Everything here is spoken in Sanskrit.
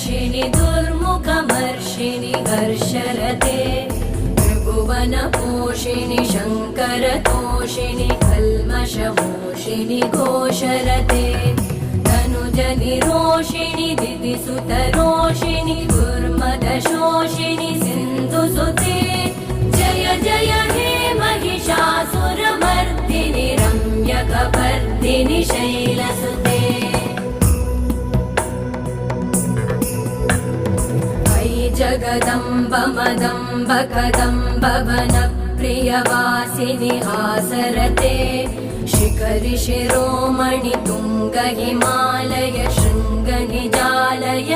दर्शिनि दुर्मुखमर्षिणि हर्षरते त्रिभुवनपोषिणि शङ्करतोषिणि कल्मषमोषिणि घोषरते तनुजनिरोषिणि दिदिसुतरोषिणि दुर्मदशोषिणि सिन्धुसुते जय जय हे महिषासुरमर्दिनि रम्यकपर्दिनि शैलसुते जगदम्ब मदम्ब कदम्ब वनप्रियवासिनि हासरते शिखरि शिरोमणि तुङ्ग हिमालय शृङ्ग निजालय